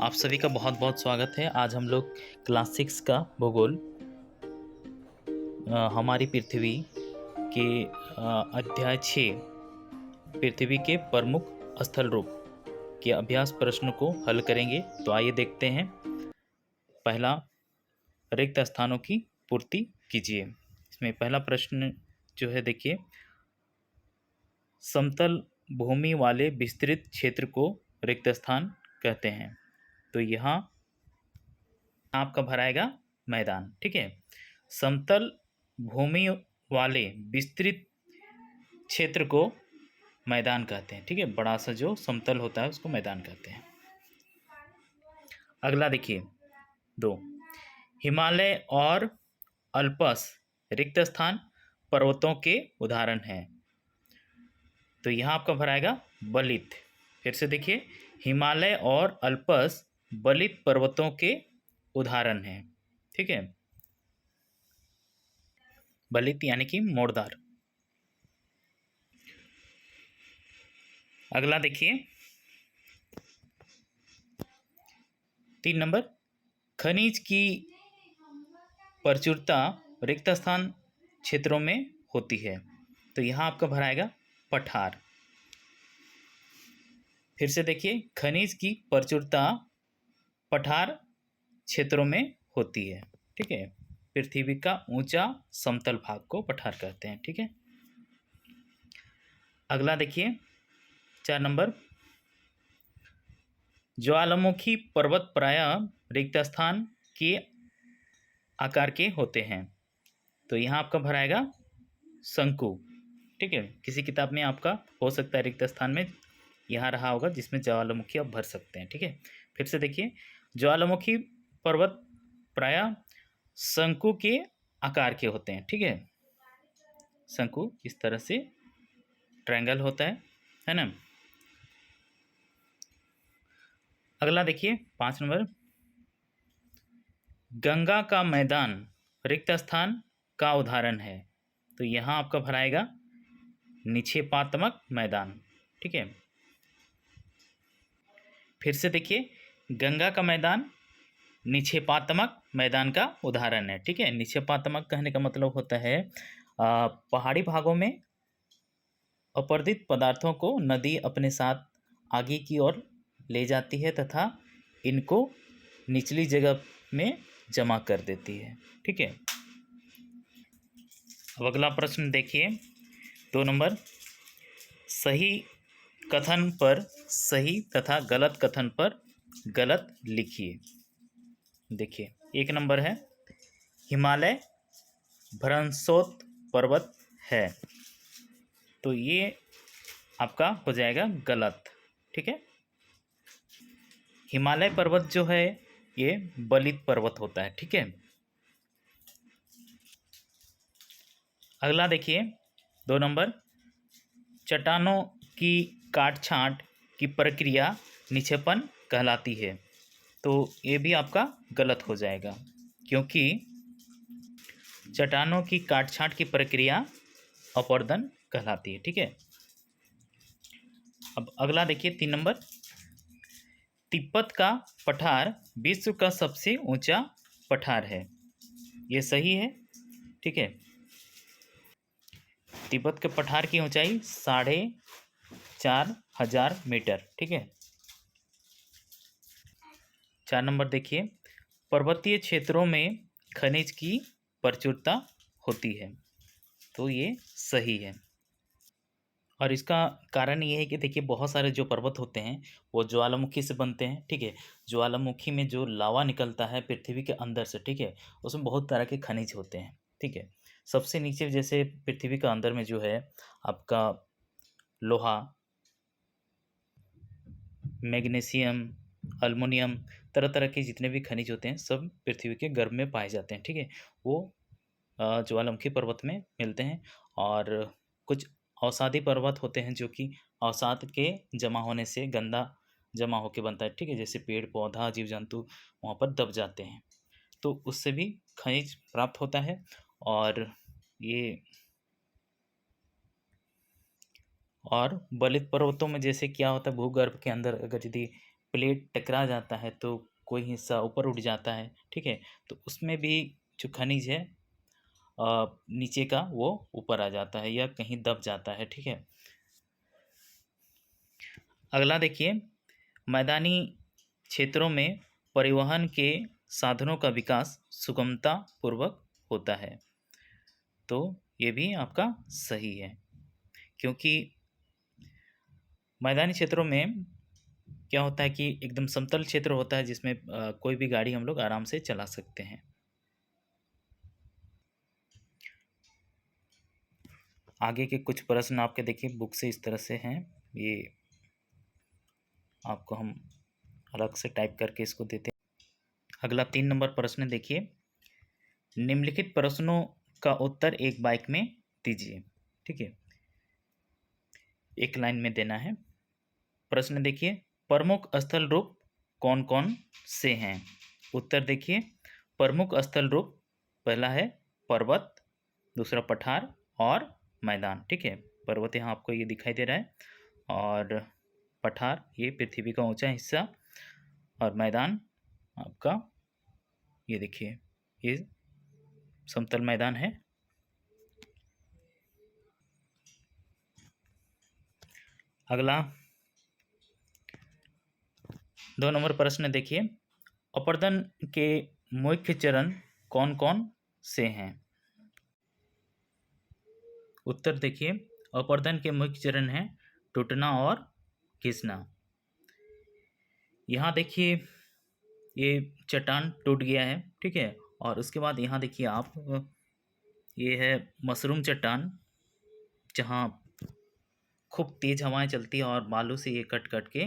आप सभी का बहुत बहुत स्वागत है। आज हम लोग क्लास 6 का भूगोल हमारी पृथ्वी के अध्याय 6 पृथ्वी के प्रमुख स्थल रूप के अभ्यास प्रश्न को हल करेंगे। तो आइए देखते हैं। पहला, रिक्त स्थानों की पूर्ति कीजिए। इसमें पहला प्रश्न जो है, देखिए, समतल भूमि वाले विस्तृत क्षेत्र को रिक्त स्थान कहते हैं। तो यहाँ आपका भराएगा मैदान। ठीक है, समतल भूमि वाले विस्तृत क्षेत्र को मैदान कहते हैं। ठीक है, बड़ा सा जो समतल होता है उसको मैदान कहते हैं। अगला देखिए, 2, हिमालय और अल्पस रिक्त स्थान पर्वतों के उदाहरण हैं। तो यहाँ आपका भराएगा बलित। फिर से देखिए, हिमालय और अल्पस बलित पर्वतों के उदाहरण हैं। ठीक है, बलित यानी कि मोड़दार। अगला देखिए, 3 नंबर, खनिज की प्रचुरता रिक्त स्थान क्षेत्रों में होती है। तो यहाँ आपका भराएगा पठार। फिर से देखिए, खनिज की प्रचुरता पठार क्षेत्रों में होती है। ठीक है, पृथ्वी का ऊंचा समतल भाग को पठार कहते हैं। ठीक है, अगला देखिए, 4 नंबर, ज्वालामुखी पर्वत प्रायः रिक्त स्थान के आकार के होते हैं। तो यहाँ आपका भराएगा शंकु। ठीक है, किसी किताब में आपका हो सकता है रिक्त स्थान में यहाँ रहा होगा जिसमें ज्वालामुखी आप भर सकते हैं। ठीक है, फिर से देखिए, ज्वालामुखी पर्वत प्रायः शंकु के आकार के होते हैं। ठीक है, शंकु इस तरह से ट्रायंगल होता है ना। अगला देखिए, 5 नंबर, गंगा का मैदान रिक्त स्थान का उदाहरण है। तो यहाँ आपका भराएगा निक्षेपात्मक मैदान। ठीक है, फिर से देखिए, गंगा का मैदान निक्षेपात्मक मैदान का उदाहरण है। ठीक है, निक्षेपात्मक कहने का मतलब होता है पहाड़ी भागों में अपरदित पदार्थों को नदी अपने साथ आगे की ओर ले जाती है तथा इनको निचली जगह में जमा कर देती है। ठीक है, अब अगला प्रश्न देखिए, 2 नंबर, सही कथन पर सही तथा गलत कथन पर गलत लिखिए। देखिए, 1 नंबर है, हिमालय भ्रंशोत पर्वत है। तो ये आपका हो जाएगा गलत। ठीक है, हिमालय पर्वत जो है ये बलित पर्वत होता है। ठीक है, अगला देखिए, 2 नंबर, चट्टानों की काट छांट की प्रक्रिया निक्षेपण कहलाती है। तो ये भी आपका गलत हो जाएगा, क्योंकि चट्टानों की काट छांट की प्रक्रिया अपरदन कहलाती है। ठीक है, अब अगला देखिए, 3 नंबर, तिब्बत का पठार विश्व का सबसे ऊंचा पठार है। ये सही है। ठीक है, तिब्बत के पठार की ऊंचाई 4,500 मीटर। ठीक है, 4 नंबर देखिए, पर्वतीय क्षेत्रों में खनिज की प्रचुरता होती है। तो ये सही है, और इसका कारण ये है कि देखिए, बहुत सारे जो पर्वत होते हैं वो ज्वालामुखी से बनते हैं। ठीक है, ज्वालामुखी में जो लावा निकलता है पृथ्वी के अंदर से, ठीक है, उसमें बहुत तरह के खनिज होते हैं। ठीक है, सबसे नीचे जैसे पृथ्वी का अंदर में जो है आपका लोहा, मैग्नीशियम, अल्मुनियम, तरह तरह के जितने भी खनिज होते हैं सब पृथ्वी के गर्भ में पाए जाते हैं। ठीक है, वो ज्वालामुखी पर्वत में मिलते हैं। और कुछ अवसादी पर्वत होते हैं जो कि अवसाद के जमा होने से गंदा जमा होके बनता है। ठीक है, जैसे पेड़ पौधा जीव जंतु वहाँ पर दब जाते हैं, तो उससे भी खनिज प्राप्त होता है। और ये और बलित पर्वतों में जैसे क्या होता है, भूगर्भ के अंदर अगर यदि प्लेट टकरा जाता है तो कोई हिस्सा ऊपर उठ जाता है, ठीक है। तो उसमें भी जो खनिज है नीचे का वो ऊपर आ जाता है या कहीं दब जाता है, ठीक है। अगला देखिए, मैदानी क्षेत्रों में परिवहन के साधनों का विकास सुगमता पूर्वक होता है। तो ये भी आपका सही है, क्योंकि मैदानी क्षेत्रों में क्या होता है कि एकदम समतल क्षेत्र होता है जिसमें कोई भी गाड़ी हम लोग आराम से चला सकते हैं। आगे के कुछ प्रश्न आपके देखिए बुक से इस तरह से हैं, ये आपको हम अलग से टाइप करके इसको देते हैं। अगला 3 नंबर प्रश्न देखिए, निम्नलिखित प्रश्नों का उत्तर एक वाक्य में दीजिए, ठीक है। एक लाइन में देना है। प्रश्न देखिए, प्रमुख स्थल रूप कौन कौन से हैं? उत्तर देखिए, प्रमुख स्थल रूप पहला है पर्वत, दूसरा पठार और मैदान, ठीक है। पर्वत यहाँ आपको ये दिखाई दे रहा है, और पठार ये पृथ्वी का ऊंचा हिस्सा, और मैदान आपका ये देखिए ये समतल मैदान है। अगला 2 नंबर प्रश्न देखिए, अपर्दन के मुख्य चरण कौन कौन से हैं? उत्तर देखिए, अपर्दन के मुख्य चरण हैं टूटना और घिसना। यहाँ देखिए ये चट्टान टूट गया है, ठीक है, और उसके बाद यहाँ देखिए आप ये है मशरूम चट्टान, जहाँ खूब तेज हवाएं चलती है और बालू से ये कट कट के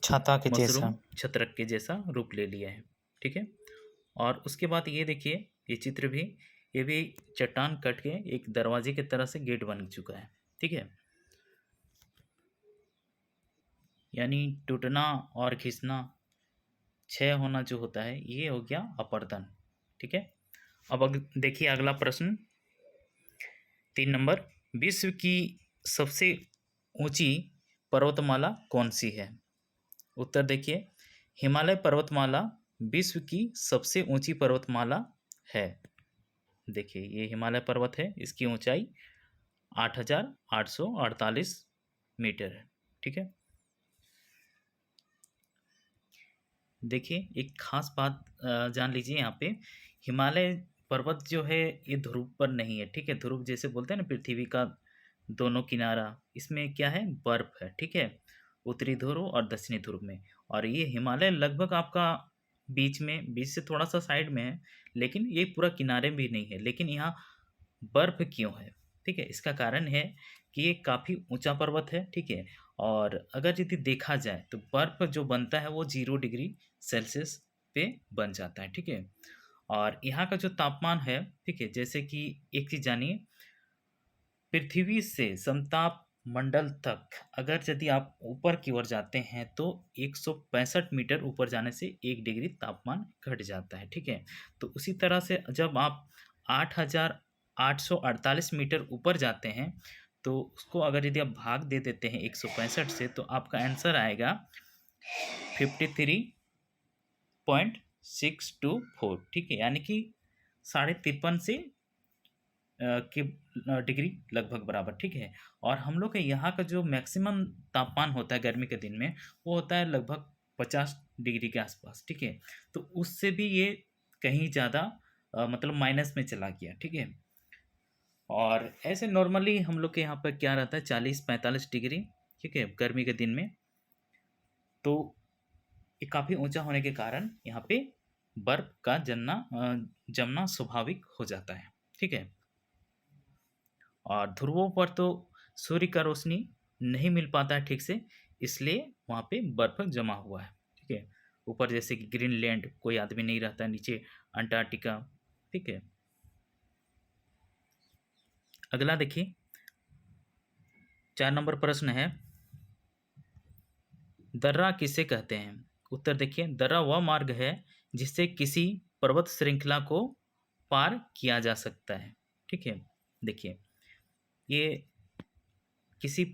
छाता के जैसा, मशरूम छत्रक के जैसा रूप ले लिया है, ठीक है। और उसके बाद ये देखिए ये चित्र भी, ये भी चट्टान कट के एक दरवाजे की तरह से गेट बन चुका है, ठीक है। यानी टूटना और खिंचना, क्षय होना जो होता है ये हो गया अपर्दन, ठीक है। अब देखिए अगला प्रश्न 3 नंबर, विश्व की सबसे ऊंची पर्वतमाला कौन सी है? उत्तर देखिए, हिमालय पर्वतमाला विश्व की सबसे ऊंची पर्वतमाला है। देखिए ये हिमालय पर्वत है, इसकी ऊंचाई 8,848 मीटर है, ठीक है। देखिए एक खास बात जान लीजिए यहाँ पे, हिमालय पर्वत जो है ये ध्रुव पर नहीं है, ठीक है। ध्रुव जैसे बोलते हैं ना पृथ्वी का दोनों किनारा, इसमें क्या है बर्फ है, ठीक है, उत्तरी ध्रुव और दक्षिणी ध्रुव में। और ये हिमालय लगभग आपका बीच में, बीच से थोड़ा सा साइड में है, लेकिन ये पूरा किनारे भी नहीं है। लेकिन यहाँ बर्फ क्यों है? ठीक है, इसका कारण है कि ये काफ़ी ऊंचा पर्वत है, ठीक है। और अगर यदि देखा जाए तो बर्फ जो बनता है वो 0 डिग्री सेल्सियस पे बन जाता है, ठीक है। और यहाँ का जो तापमान है, ठीक है, जैसे कि एक चीज़ जानिए, पृथ्वी से समताप मंडल तक अगर यदि आप ऊपर की ओर जाते हैं तो 165 मीटर ऊपर जाने से 1 डिग्री तापमान घट जाता है, ठीक है। तो उसी तरह से जब आप 8,848 मीटर ऊपर जाते हैं तो उसको अगर यदि आप भाग दे देते हैं 165 से, तो आपका आंसर आएगा 53.624, ठीक है। यानी कि 53.5 से के डिग्री लगभग बराबर, ठीक है। और हम लोग के यहाँ का जो मैक्सिमम तापमान होता है गर्मी के दिन में, वो होता है लगभग 50 डिग्री के आसपास, ठीक है। तो उससे भी ये कहीं ज़्यादा मतलब माइनस में चला गया, ठीक है। और ऐसे नॉर्मली हम लोग के यहाँ पर क्या रहता है 40-45 डिग्री, ठीक है, गर्मी के दिन में। तो ये काफ़ी ऊंचा होने के कारण यहाँ पे बर्फ का जमना स्वाभाविक हो जाता है, ठीक है। और ध्रुवों पर तो सूर्य का रोशनी नहीं मिल पाता है ठीक से, इसलिए वहाँ पे बर्फ जमा हुआ है, ठीक है। ऊपर जैसे कि ग्रीनलैंड कोई आदमी नहीं रहता, नीचे अंटार्कटिका, ठीक है। अगला देखिए 4 नंबर प्रश्न है, दर्रा किसे कहते हैं? उत्तर देखिए, दर्रा वह मार्ग है जिससे किसी पर्वत श्रृंखला को पार किया जा सकता है, ठीक है। देखिए ये किसी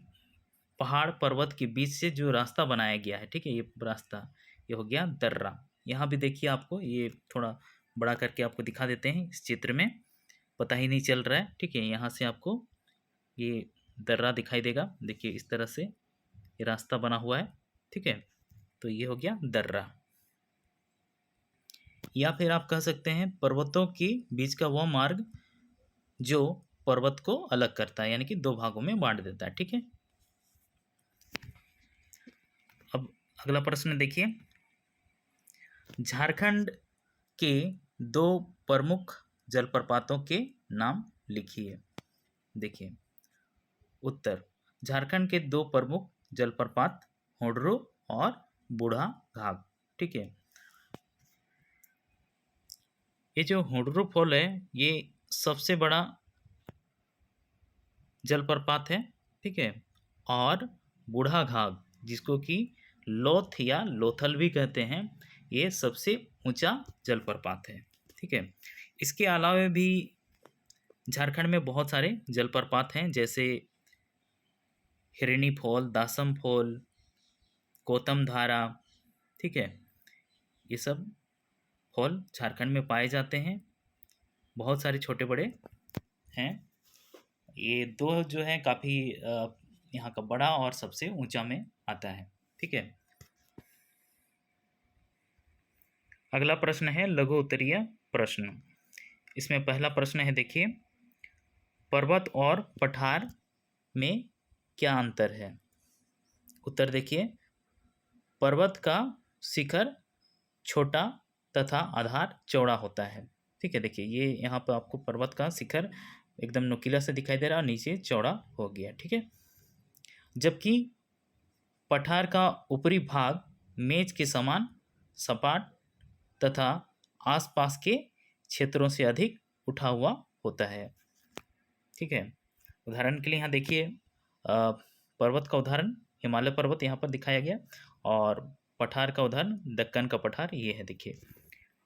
पहाड़ पर्वत के बीच से जो रास्ता बनाया गया है, ठीक है, ये रास्ता, ये हो गया दर्रा। यहाँ भी देखिए, आपको ये थोड़ा बड़ा करके आपको दिखा देते हैं इस चित्र में, पता ही नहीं चल रहा है, ठीक है। यहाँ से आपको ये दर्रा दिखाई देगा, देखिए इस तरह से ये रास्ता बना हुआ है, ठीक है। तो ये हो गया दर्रा। या फिर आप कह सकते हैं पर्वतों के बीच का वह मार्ग जो पर्वत को अलग करता है, यानी कि दो भागों में बांट देता है, ठीक है। अब अगला प्रश्न देखिए, झारखंड के दो प्रमुख जलप्रपातों के नाम लिखिए। देखिए उत्तर, झारखंड के दो प्रमुख जलप्रपात होड्रो और बूढ़ा घाघ, ठीक है। ये जो होड्रो फॉल है, ये सबसे बड़ा जलप्रपात है, ठीक है। और बूढ़ा घाघ, जिसको कि लोथ या लोथल भी कहते हैं, ये सबसे ऊंचा जलप्रपात है, ठीक है। इसके अलावा भी झारखंड में बहुत सारे जलप्रपात हैं, जैसे हिरणी फॉल, दासम फॉल, कोतम धारा, ठीक है। ये सब फॉल झारखंड में पाए जाते हैं, बहुत सारे छोटे बड़े हैं। ये दो जो है काफ़ी यहाँ का बड़ा और सबसे ऊंचा में आता है, ठीक है। अगला प्रश्न है लघु उत्तरीय प्रश्न। इसमें पहला प्रश्न है, देखिए, पर्वत और पठार में क्या अंतर है। उत्तर देखिए, पर्वत का शिखर छोटा तथा आधार चौड़ा होता है, ठीक है। देखिए ये यहाँ पर आपको पर्वत का शिखर एकदम नुकीला से दिखाई दे रहा है और नीचे चौड़ा हो गया, ठीक है। जबकि पठार का ऊपरी भाग मेज के समान सपाट तथा आसपास के क्षेत्रों से अधिक उठा हुआ होता है, ठीक है। उदाहरण के लिए यहाँ देखिए, पर्वत का उदाहरण हिमालय पर्वत यहाँ पर दिखाया गया, और पठार का उदाहरण दक्कन का पठार ये है। देखिए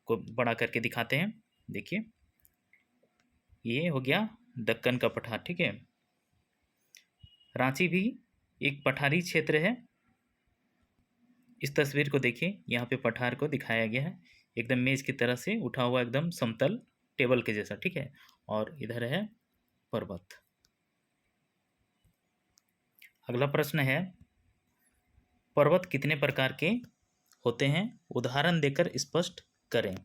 को बड़ा करके दिखाते हैं, देखिए ये हो गया दक्कन का पठार, ठीक है। रांची भी एक पठारी क्षेत्र है। इस तस्वीर को देखिए, यहाँ पे पठार को दिखाया गया है, एकदम मेज की तरह से उठा हुआ, एकदम समतल टेबल के जैसा, ठीक है। और इधर है पर्वत। अगला प्रश्न है, पर्वत कितने प्रकार के होते हैं, उदाहरण देकर स्पष्ट करें।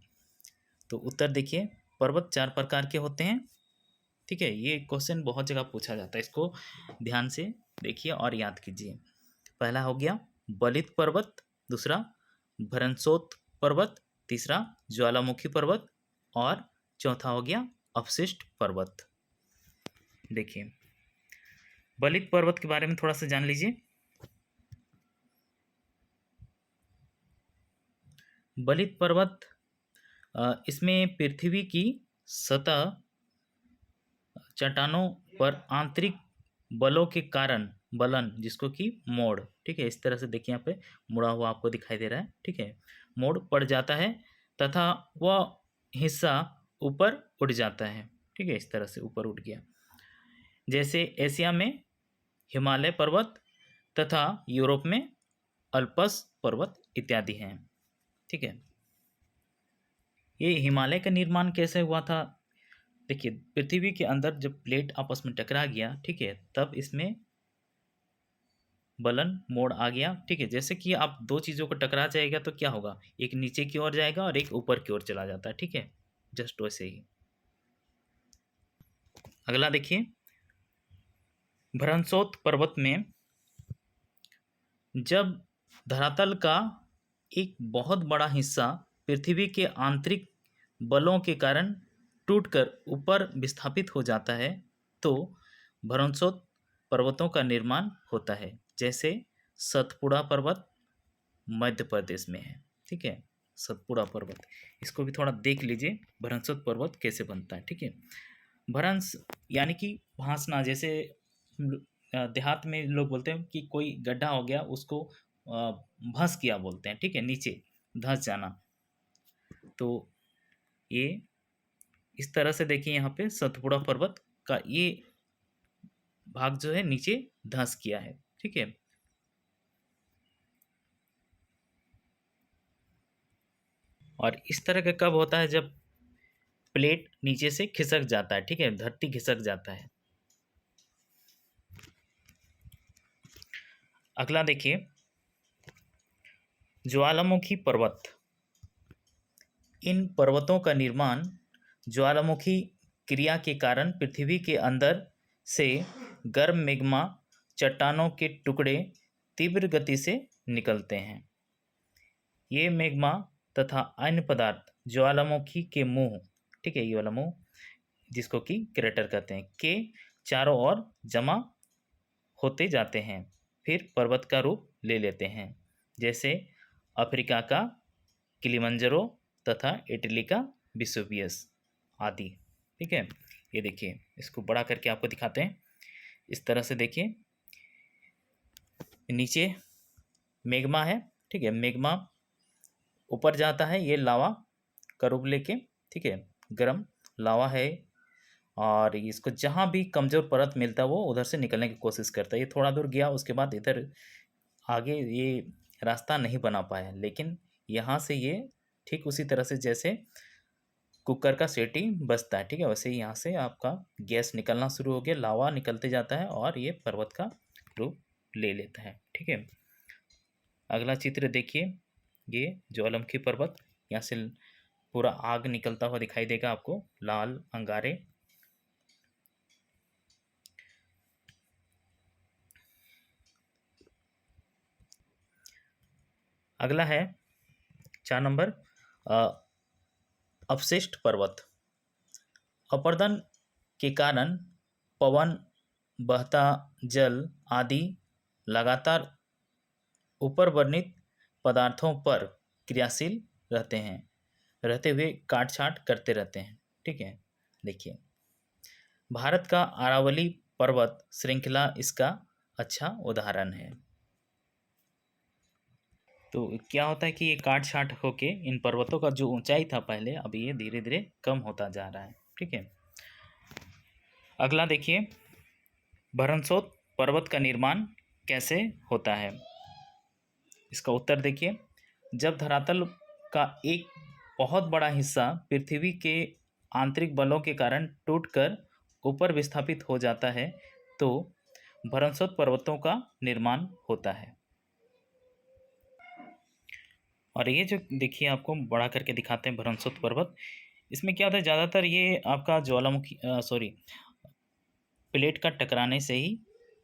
तो उत्तर देखिए, पर्वत 4 प्रकार के होते हैं, ठीक है। ये क्वेश्चन बहुत जगह पूछा जाता है, इसको ध्यान से देखिए और याद कीजिए। पहला हो गया बलित पर्वत, दूसरा भरनसोत पर्वत, तीसरा ज्वालामुखी पर्वत, और चौथा हो गया अपशिष्ट पर्वत। देखिए बलित पर्वत के बारे में थोड़ा सा जान लीजिए। बलित पर्वत, इसमें पृथ्वी की सतह चट्टानों पर आंतरिक बलों के कारण बलन, जिसको कि मोड़, ठीक है, इस तरह से देखिए यहाँ पे मुड़ा हुआ आपको दिखाई दे रहा है, ठीक है। मोड़ पड़ जाता है तथा वह हिस्सा ऊपर उठ जाता है, ठीक है, इस तरह से ऊपर उठ गया। जैसे एशिया में हिमालय पर्वत तथा यूरोप में अल्पस पर्वत इत्यादि हैं, ठीक है। ये हिमालय का निर्माण कैसे हुआ था। देखिए पृथ्वी के अंदर जब प्लेट आपस में टकरा गया, ठीक है, तब इसमें बलन मोड़ आ गया, ठीक है। जैसे कि आप दो चीज़ों को टकरा जाएगा तो क्या होगा, एक नीचे की ओर जाएगा और एक ऊपर की ओर चला जाता है, ठीक है, जस्ट वैसे ही। अगला देखिए, भरनसोत पर्वत में जब धरातल का एक बहुत बड़ा हिस्सा पृथ्वी के आंतरिक बलों के कारण टूटकर ऊपर विस्थापित हो जाता है, तो भरनसोत पर्वतों का निर्माण होता है। जैसे सतपुड़ा पर्वत मध्य प्रदेश में है, ठीक है, सतपुड़ा पर्वत। इसको भी थोड़ा देख लीजिए, भरनसोत पर्वत कैसे बनता है, ठीक है। भरंस यानी कि भांसना, जैसे देहात में लोग बोलते हैं कि कोई गड्ढा हो गया, उसको भंस किया बोलते हैं, ठीक है, नीचे धंस जाना। तो ये इस तरह से देखिए, यहाँ पे सतपुड़ा पर्वत का ये भाग जो है नीचे धंस किया है, ठीक है। और इस तरह का कब होता है? जब प्लेट नीचे से खिसक जाता है, ठीक है, धरती खिसक जाता है। अगला देखिए, ज्वालामुखी पर्वत। इन पर्वतों का निर्माण ज्वालामुखी क्रिया के कारण पृथ्वी के अंदर से गर्म मैग्मा चट्टानों के टुकड़े तीव्र गति से निकलते हैं। ये मैग्मा तथा अन्य पदार्थ ज्वालामुखी के मुंह, ठीक है, ये वाला मुंह जिसको कि क्रेटर कहते हैं, के चारों ओर जमा होते जाते हैं, फिर पर्वत का रूप ले लेते हैं, जैसे अफ्रीका का किलिमंजारो तथा इटली का विसुवियस आदि। ठीक है, ये देखिए, इसको बड़ा करके आपको दिखाते हैं। इस तरह से देखिए, नीचे मैग्मा है, ठीक है, मैग्मा ऊपर जाता है, ये लावा का रूप लेके, ठीक है, गर्म लावा है, और इसको जहाँ भी कमज़ोर परत मिलता है वो उधर से निकलने की कोशिश करता है। ये थोड़ा दूर गया, उसके बाद इधर आगे ये रास्ता नहीं बना पाया, लेकिन यहाँ से ये ठीक उसी तरह से जैसे कुकर का सीटी बजता है, ठीक है, वैसे ही यहाँ से आपका गैस निकलना शुरू हो गया, लावा निकलते जाता है और ये पर्वत का रूप ले लेता है। ठीक है, अगला चित्र देखिए, ये ज्वालामुखी पर्वत, यहाँ से पूरा आग निकलता हुआ दिखाई देगा आपको, लाल अंगारे। अगला है 4 नंबर, अवशिष्ट पर्वत। अपर्दन के कारण पवन, बहता जल आदि लगातार ऊपर वर्णित पदार्थों पर क्रियाशील रहते हुए काट छाट करते रहते हैं। ठीक है, देखिए, भारत का अरावली पर्वत श्रृंखला इसका अच्छा उदाहरण है। तो क्या होता है कि ये काट छाट होके इन पर्वतों का जो ऊंचाई था पहले, अब ये धीरे धीरे कम होता जा रहा है। ठीक है, अगला देखिए, भरणशोत पर्वत का निर्माण कैसे होता है? इसका उत्तर देखिए, जब धरातल का एक बहुत बड़ा हिस्सा पृथ्वी के आंतरिक बलों के कारण टूटकर ऊपर विस्थापित हो जाता है, तो भरणशोत पर्वतों का निर्माण होता है। और ये जो देखिए, आपको बड़ा करके दिखाते हैं भरणशोत पर्वत, इसमें क्या होता है, ज़्यादातर ये आपका ज्वालामुखी प्लेट का टकराने से ही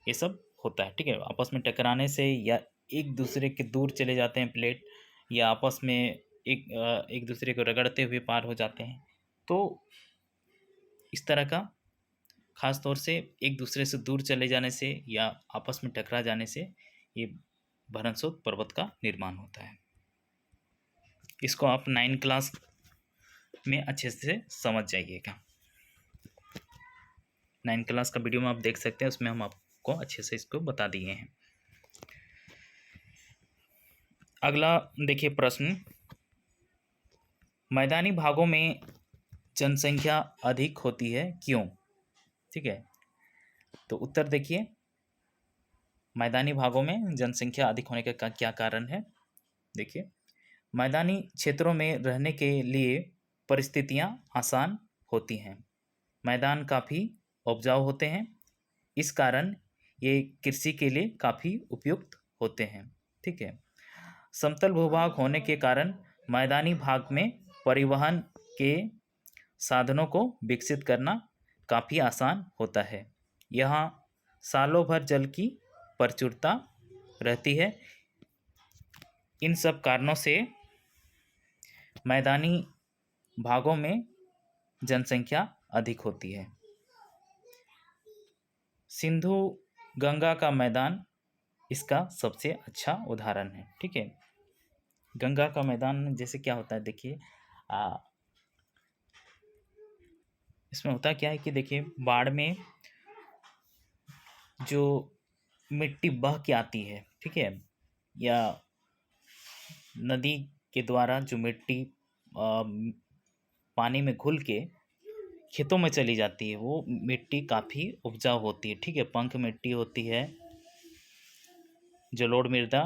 ये सब होता है। ठीक है, आपस में टकराने से, या एक दूसरे के दूर चले जाते हैं प्लेट, या आपस में एक दूसरे को रगड़ते हुए पार हो जाते हैं। तो इस तरह का खास तौर से एक दूसरे से दूर चले जाने से या आपस में टकरा जाने से ये भरणशोत पर्वत का निर्माण होता है। इसको आप 9 क्लास में अच्छे से समझ जाइएगा। 9 क्लास का वीडियो में आप देख सकते हैं, उसमें हम आपको अच्छे से इसको बता दिए हैं। अगला देखिए प्रश्न, मैदानी भागों में जनसंख्या अधिक होती है, क्यों? ठीक है, तो उत्तर देखिए, मैदानी भागों में जनसंख्या अधिक होने का क्या कारण है? देखिए, मैदानी क्षेत्रों में रहने के लिए परिस्थितियां आसान होती हैं, मैदान काफ़ी उपजाऊ होते हैं, इस कारण ये कृषि के लिए काफ़ी उपयुक्त होते हैं। ठीक है, समतल भूभाग होने के कारण मैदानी भाग में परिवहन के साधनों को विकसित करना काफ़ी आसान होता है, यहाँ सालों भर जल की प्रचुरता रहती है। इन सब कारणों से मैदानी भागों में जनसंख्या अधिक होती है। सिंधु गंगा का मैदान इसका सबसे अच्छा उदाहरण है। ठीक है, गंगा का मैदान जैसे क्या होता है, देखिए, इसमें होता क्या है कि देखिए, बाढ़ में जो मिट्टी बह के आती है, ठीक है, या नदी के द्वारा जो मिट्टी पानी में घुल के खेतों में चली जाती है, वो मिट्टी काफ़ी उपजाऊ होती है। ठीक है, पंख मिट्टी होती है, जलोढ़ मृदा।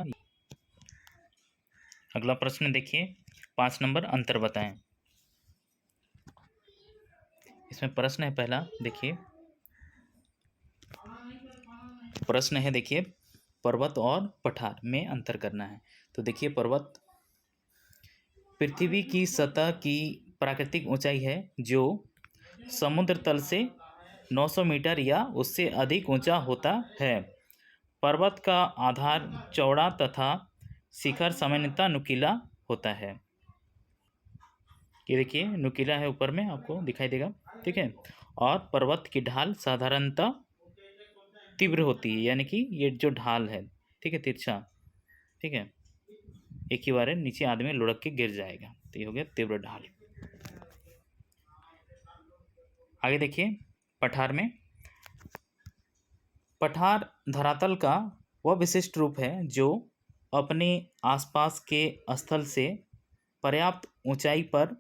अगला प्रश्न देखिए, 5 नंबर अंतर बताएं। इसमें प्रश्न है पहला, देखिए प्रश्न है, देखिए पर्वत और पठार में अंतर करना है। तो देखिए पर्वत पृथ्वी की सतह की प्राकृतिक ऊंचाई है जो समुद्र तल से 900 मीटर या उससे अधिक ऊंचा होता है। पर्वत का आधार चौड़ा तथा शिखर सामान्यतः नुकीला होता है। ये देखिए नुकीला है, ऊपर में आपको दिखाई देगा, ठीक है। और पर्वत की ढाल साधारणतः तीव्र होती है, यानी कि ये जो ढाल है, ठीक है, तिरछा, ठीक है, एक ही बार है नीचे आदमी लुढ़क के गिर जाएगा, तो ये हो गया तीव्र ढाल। आगे देखिए पठार में, पठार धरातल का वह विशिष्ट रूप है जो अपने आसपास के स्थल से पर्याप्त ऊंचाई पर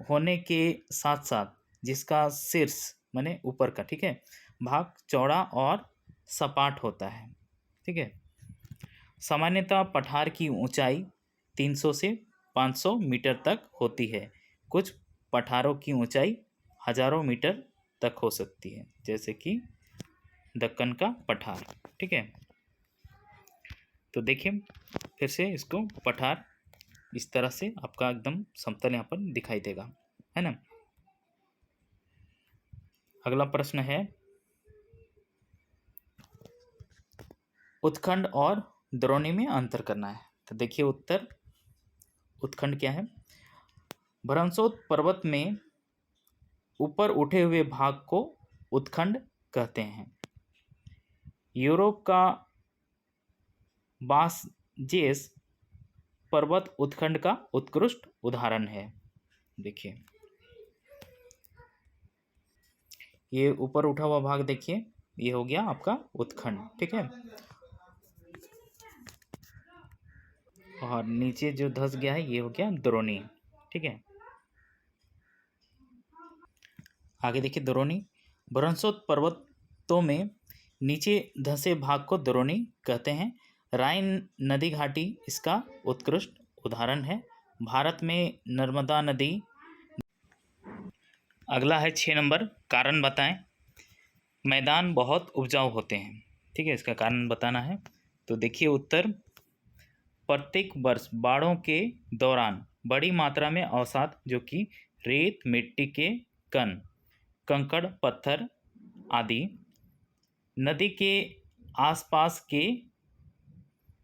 होने के साथ साथ जिसका शीर्ष माने ऊपर का, ठीक है, भाग चौड़ा और सपाट होता है, ठीक है। सामान्यतः पठार की ऊंचाई 300 से 500 मीटर तक होती है। कुछ पठारों की ऊंचाई हजारों मीटर तक हो सकती है, जैसे कि दक्कन का पठार, ठीक है। तो देखिए फिर से इसको, पठार इस तरह से आपका एकदम समतल यहाँ पर दिखाई देगा, है ना। अगला प्रश्न है, उत्खंड और द्रोणी में अंतर करना है। तो देखिए उत्तर, उत्खंड क्या है? भ्रमशोत पर्वत में ऊपर उठे हुए भाग को उत्खंड कहते हैं। यूरोप का बासजेस पर्वत उत्खंड का उत्कृष्ट उदाहरण है। देखिए ये ऊपर उठा हुआ भाग, देखिए ये हो गया आपका उत्खंड, ठीक है। और नीचे जो धंस गया है ये हो गया द्रोणी, ठीक है। आगे देखिए द्रोणी, भ्रमशोत पर्वतों में नीचे धंसे भाग को द्रोणी कहते हैं। राइन नदी घाटी इसका उत्कृष्ट उदाहरण है। भारत में नर्मदा नदी। अगला है 6 नंबर, कारण बताएं। मैदान बहुत उपजाऊ होते हैं, ठीक है, इसका कारण बताना है। तो देखिए उत्तर, प्रत्येक वर्ष बाढ़ों के दौरान बड़ी मात्रा में अवसाद जो कि रेत, मिट्टी के कण, कंकड़, पत्थर आदि नदी के आसपास के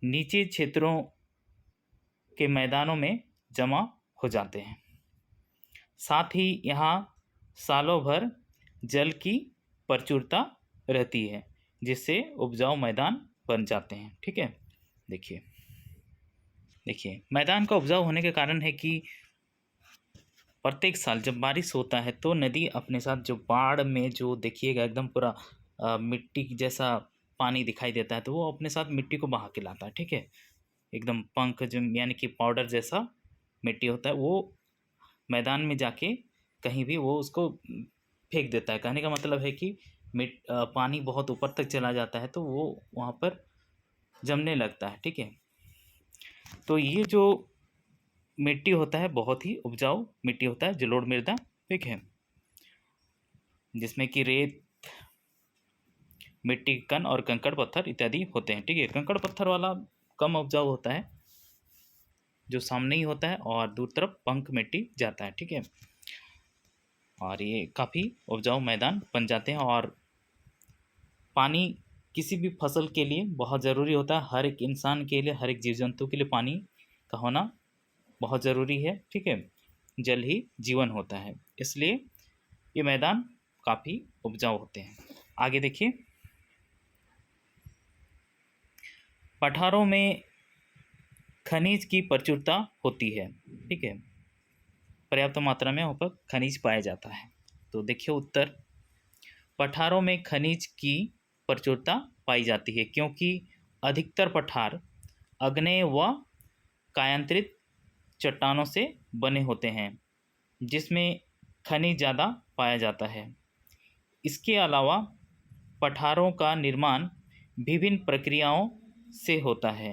नीचे क्षेत्रों के मैदानों में जमा हो जाते हैं। साथ ही यहाँ सालों भर जल की प्रचुरता रहती है, जिससे उपजाऊ मैदान बन जाते हैं, ठीक है। देखिए देखिए मैदान का उपजाऊ होने के कारण है कि प्रत्येक साल जब बारिश होता है तो नदी अपने साथ जो बाढ़ में जो देखिएगा एकदम पूरा मिट्टी जैसा पानी दिखाई देता है, तो वो अपने साथ मिट्टी को बहा के लाता है, ठीक है। एकदम पंख जो यानी कि पाउडर जैसा मिट्टी होता है, वो मैदान में जाके कहीं भी वो उसको फेंक देता है। कहने का मतलब है कि पानी बहुत ऊपर तक चला जाता है तो वो वहाँ पर जमने लगता है, ठीक है। तो ये जो मिट्टी होता है बहुत ही उपजाऊ मिट्टी होता है, जलोढ़ मृदा, ठीक है, जिसमें कि रेत, मिट्टी, कण और कंकड़ पत्थर इत्यादि होते हैं, ठीक है। कंकड़ पत्थर वाला कम उपजाऊ होता है, जो सामने ही होता है और दूर तरफ पंख मिट्टी जाता है, ठीक है। और ये काफ़ी उपजाऊ मैदान बन जाते हैं। और पानी किसी भी फसल के लिए बहुत ज़रूरी होता है। हर एक इंसान के लिए, हर एक जीव जंतु के लिए पानी का होना बहुत ज़रूरी है, ठीक है। जल ही जीवन होता है, इसलिए ये मैदान काफ़ी उपजाऊ होते हैं। आगे देखिए, पठारों में खनिज की प्रचुरता होती है, ठीक है, पर्याप्त मात्रा में वहाँ पर खनिज पाया जाता है। तो देखिए उत्तर, पठारों में खनिज की प्रचुरता पाई जाती है क्योंकि अधिकतर पठार आग्नेय व कायांतरित चट्टानों से बने होते हैं, जिसमें खनिज ज़्यादा पाया जाता है। इसके अलावा पठारों का निर्माण विभिन्न प्रक्रियाओं से होता है,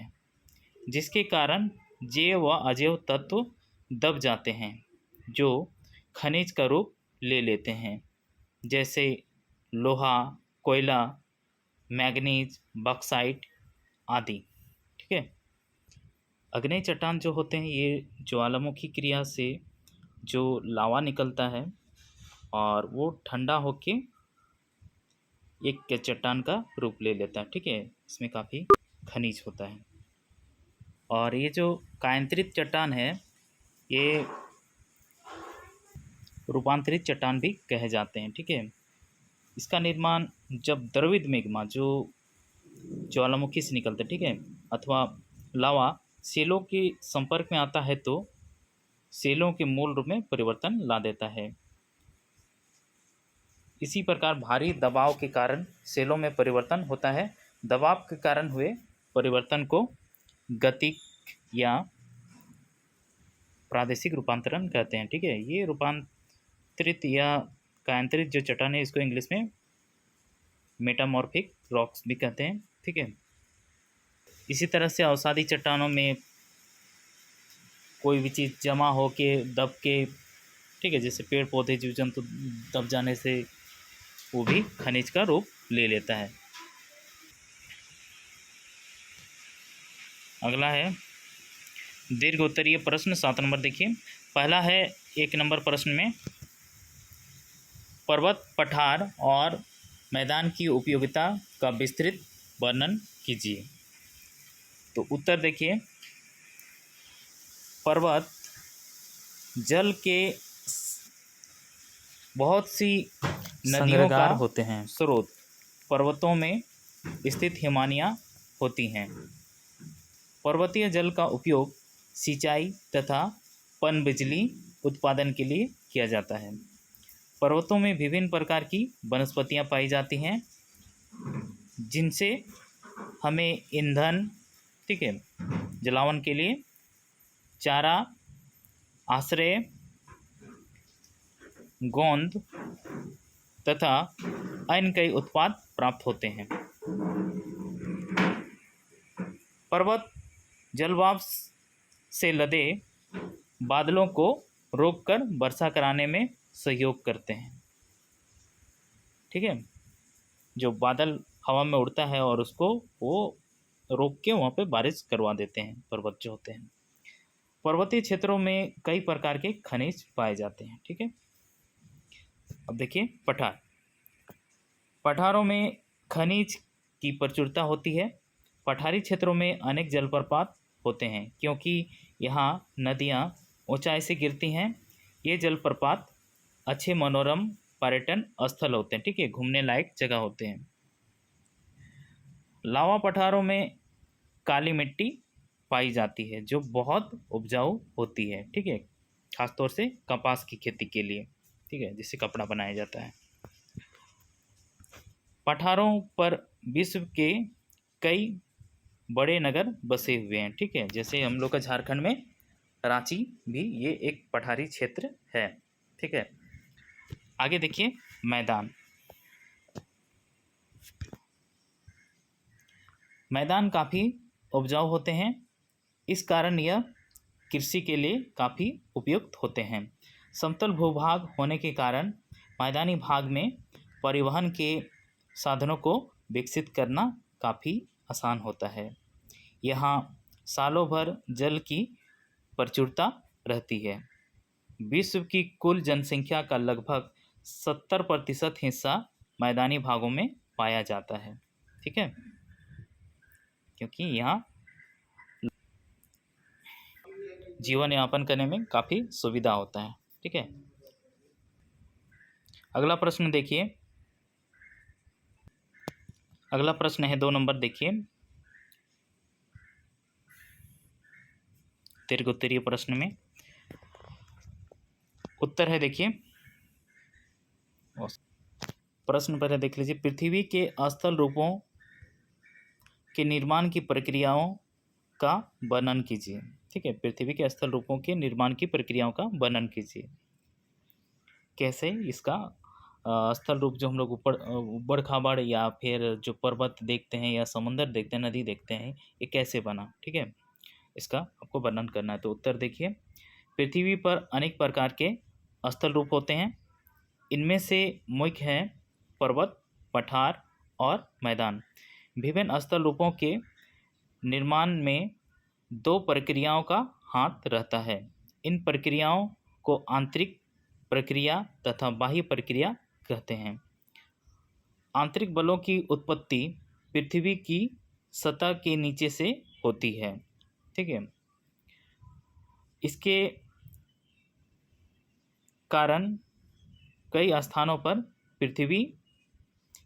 जिसके कारण जैव व अजैव तत्व दब जाते हैं जो खनिज का रूप ले लेते हैं, जैसे लोहा, कोयला, मैग्नीज, बॉक्साइट आदि। ठीक है। अग्नेय चट्टान जो होते हैं ये ज्वालामुखी क्रिया से जो लावा निकलता है और वो ठंडा होके एक चट्टान का रूप ले लेता है। ठीक है, इसमें काफ़ी खनिज होता है। और ये जो कायांतरित चट्टान है ये रूपांतरित चट्टान भी कहे जाते हैं। ठीक है, इसका निर्माण जब द्रवित मैग्मा जो ज्वालामुखी से निकलता है, ठीक है, अथवा लावा सेलों के संपर्क में आता है तो सेलों के मूल रूप में परिवर्तन ला देता है। इसी प्रकार भारी दबाव के कारण सेलों में परिवर्तन होता है। दबाव के कारण हुए परिवर्तन को गतिक या प्रादेशिक रूपांतरण कहते हैं। ठीक है, ये रूपांतरित या कायांतरित जो चट्टान है इसको इंग्लिश में मेटामॉर्फिक रॉक्स भी कहते हैं। ठीक है, इसी तरह से अवसादी चट्टानों में कोई भी चीज़ जमा हो के दब के, ठीक है, जैसे पेड़ पौधे जीव जंतु दब जाने से वो भी खनिज का रूप ले लेता है। अगला है दीर्घ उत्तरीय प्रश्न 7 नंबर। देखिए, पहला है 1 नंबर प्रश्न में पर्वत, पठार और मैदान की उपयोगिता का विस्तृत वर्णन कीजिए। तो उत्तर देखिए, पर्वत जल के बहुत सी नदियों का होते हैं स्रोत। पर्वतों में स्थित हिमानियाँ होती हैं। पर्वतीय जल का उपयोग सिंचाई तथा पनबिजली उत्पादन के लिए किया जाता है। पर्वतों में विभिन्न प्रकार की वनस्पतियाँ पाई जाती हैं जिनसे हमें ईंधन, ठीक है, जलावन के लिए चारा, आश्रय, गोंद तथा अन्य कई उत्पाद प्राप्त होते हैं। पर्वत जलवाष्प से लदे बादलों को रोककर वर्षा कराने में सहयोग करते हैं। ठीक है, जो बादल हवा में उड़ता है और उसको वो रोक के वहाँ पे बारिश करवा देते हैं पर्वत जो होते हैं। पर्वतीय क्षेत्रों में कई प्रकार के खनिज पाए जाते हैं। ठीक है, अब देखिए पठार। पठारों में खनिज की प्रचुरता होती है। पठारी क्षेत्रों में अनेक जलप्रपात होते हैं क्योंकि यहाँ नदियाँ ऊंचाई से गिरती हैं। ये जलप्रपात अच्छे मनोरम पर्यटन स्थल होते हैं। ठीक है, घूमने लायक जगह होते हैं। लावा पठारों में काली मिट्टी पाई जाती है जो बहुत उपजाऊ होती है। ठीक है, खासतौर से कपास की खेती के लिए, ठीक है, जिससे कपड़ा बनाया जाता है। पठारों पर विश्व के कई बड़े नगर बसे हुए हैं। ठीक है, जैसे हम लोग का झारखंड में रांची भी ये एक पठारी क्षेत्र है। ठीक है, आगे देखिए मैदान। मैदान काफ़ी उपजाऊ होते हैं, इस कारण यह कृषि के लिए काफ़ी उपयुक्त होते हैं। समतल भूभाग होने के कारण मैदानी भाग में परिवहन के साधनों को विकसित करना काफ़ी आसान होता है। यहाँ सालों भर जल की प्रचुरता रहती है। विश्व की कुल जनसंख्या का लगभग 70% हिस्सा मैदानी भागों में पाया जाता है। ठीक है, क्योंकि यहाँ जीवन यापन करने में काफ़ी सुविधा होता है। ठीक है, अगला प्रश्न देखिए। अगला प्रश्न है 2 नंबर। देखिए, दीर्घ उत्तरीय प्रश्न में उत्तर है। देखिए प्रश्न पहले देख लीजिए। पृथ्वी के स्थल रूपों के निर्माण की प्रक्रियाओं का वर्णन कीजिए। ठीक है, पृथ्वी के स्थल रूपों के निर्माण की प्रक्रियाओं का वर्णन कीजिए। कैसे इसका स्थल रूप जो हम लोग ऊबड़ खाबड़ या फिर जो पर्वत देखते हैं या समुंदर देखते हैं, नदी देखते हैं, ये कैसे बना। ठीक है, इसका आपको वर्णन करना है। तो उत्तर देखिए, पृथ्वी पर अनेक प्रकार के स्थल रूप होते हैं। इनमें से मुख्य हैं पर्वत, पठार और मैदान। विभिन्न स्थल रूपों के निर्माण में दो प्रक्रियाओं का हाथ रहता है। इन प्रक्रियाओं को आंतरिक प्रक्रिया तथा बाह्य प्रक्रिया कहते हैं। आंतरिक बलों की उत्पत्ति पृथ्वी की सतह के नीचे से होती है। ठीक है, इसके कारण कई स्थानों पर पृथ्वी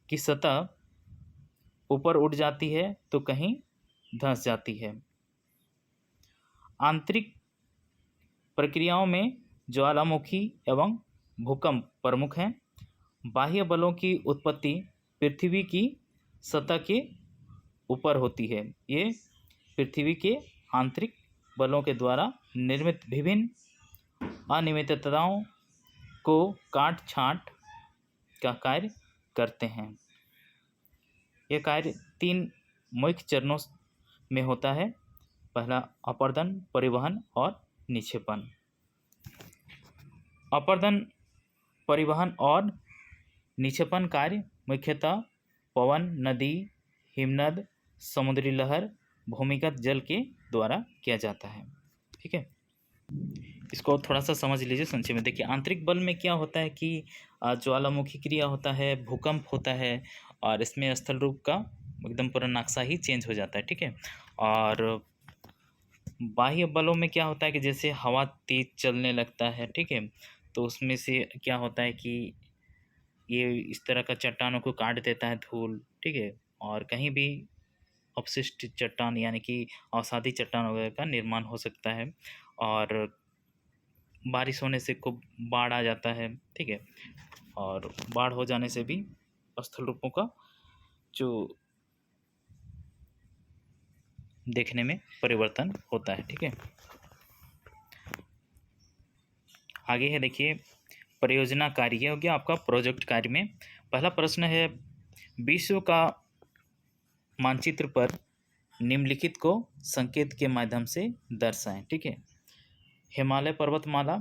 की सतह ऊपर उठ जाती है तो कहीं धंस जाती है। आंतरिक प्रक्रियाओं में ज्वालामुखी एवं भूकंप प्रमुख हैं। बाह्य बलों की उत्पत्ति पृथ्वी की सतह के ऊपर होती है। ये पृथ्वी के आंतरिक बलों के द्वारा निर्मित विभिन्न अनियमितताओं को काट छांट का कार्य करते हैं। यह कार्य 3 मुख्य चरणों में होता है। पहला अपर्दन, परिवहन और निक्षेपण। अपर्दन, परिवहन और निक्षेपण कार्य मुख्यतः पवन, नदी, हिमनद, समुद्री लहर, भूमिगत जल के द्वारा किया जाता है। ठीक है, इसको थोड़ा सा समझ लीजिए संक्षेप में। देखिए, आंतरिक बल में क्या होता है कि ज्वालामुखी क्रिया होता है, भूकंप होता है और इसमें स्थल रूप का एकदम पूरा नक्शा ही चेंज हो जाता है। ठीक है, और बाह्य बलों में क्या होता है कि जैसे हवा तेज चलने लगता है, ठीक है, तो उसमें से क्या होता है कि ये इस तरह का चट्टानों को काट देता है धूल। ठीक है, और कहीं भी अपशिष्ट चट्टान यानी कि अवसादी चट्टान वगैरह का निर्माण हो सकता है और बारिश होने से खूब बाढ़ आ जाता है। ठीक है, और बाढ़ हो जाने से भी स्थल रूपों का जो देखने में परिवर्तन होता है। ठीक है, आगे है, देखिए परियोजना कार्य। ये हो गया आपका प्रोजेक्ट कार्य में। पहला प्रश्न है, विश्व का मानचित्र पर निम्नलिखित को संकेत के माध्यम से दर्शाएं। ठीक है, हिमालय पर्वतमाला।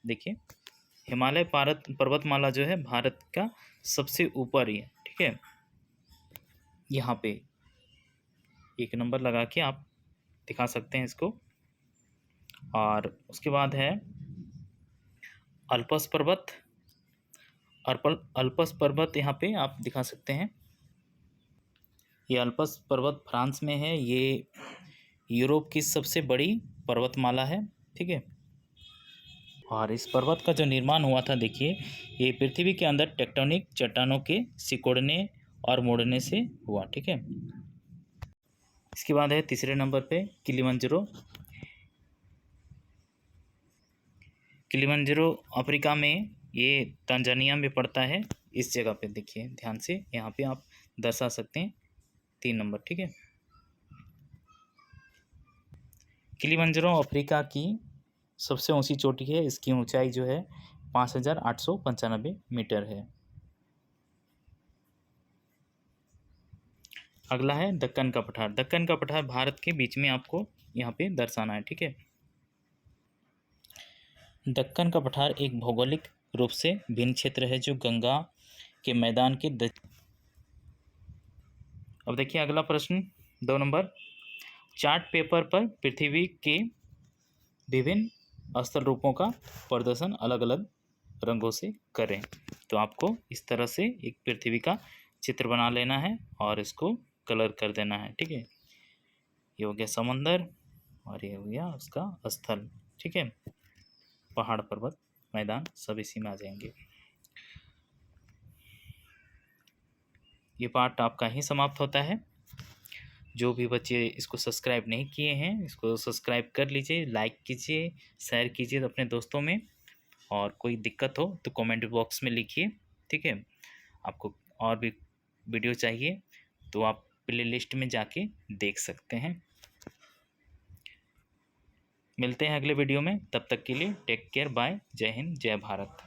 देखिए, हिमालय पर्वतमाला जो है भारत का सबसे ऊपर ही है। ठीक है, यहाँ पे 1 नंबर लगा के आप दिखा सकते हैं इसको। और उसके बाद है अल्पस पर्वत। अल्पस पर्वत यहाँ पे आप दिखा सकते हैं। ये अल्पस पर्वत फ्रांस में है। ये यूरोप की सबसे बड़ी पर्वतमाला है। ठीक है, और इस पर्वत का जो निर्माण हुआ था, देखिए, ये पृथ्वी के अंदर टेक्टोनिक चट्टानों के सिकुड़ने और मुड़ने से हुआ। ठीक है, इसके बाद है तीसरे नंबर पे किलिमंजारो। किलिमंजारो अफ्रीका में, ये तंजानिया में पड़ता है। इस जगह पे देखिए ध्यान से, यहाँ पे आप दर्शा सकते हैं 3 नंबर। ठीक है, किलिमंजारो अफ्रीका की सबसे ऊंची चोटी है। इसकी ऊंचाई जो है 5895 मीटर है। अगला है दक्कन का पठार। दक्कन का पठार भारत के बीच में आपको यहाँ पे दर्शाना है। ठीक है, दक्कन का पठार एक भौगोलिक रूप से भिन्न क्षेत्र है जो गंगा के मैदान के अब देखिए अगला प्रश्न 2 नंबर, चार्ट पेपर पर पृथ्वी के विभिन्न स्थल रूपों का प्रदर्शन अलग अलग रंगों से करें। तो आपको इस तरह से एक पृथ्वी का चित्र बना लेना है और इसको कलर कर देना है। ठीक है, ये हो गया समंदर और ये हो गया उसका स्थल। ठीक है, पहाड़, पर्वत, मैदान सब इसी में आ जाएंगे। ये पार्ट आपका ही समाप्त होता है। जो भी बच्चे इसको सब्सक्राइब नहीं किए हैं, इसको सब्सक्राइब कर लीजिए, लाइक कीजिए, शेयर कीजिए अपने दोस्तों में। और कोई दिक्कत हो तो कमेंट बॉक्स में लिखिए। ठीक है, आपको और भी वीडियो चाहिए तो आप प्ले लिस्ट में जाके देख सकते हैं। मिलते हैं अगले वीडियो में, तब तक के लिए टेक केयर, बाय, जय हिंद, जय भारत।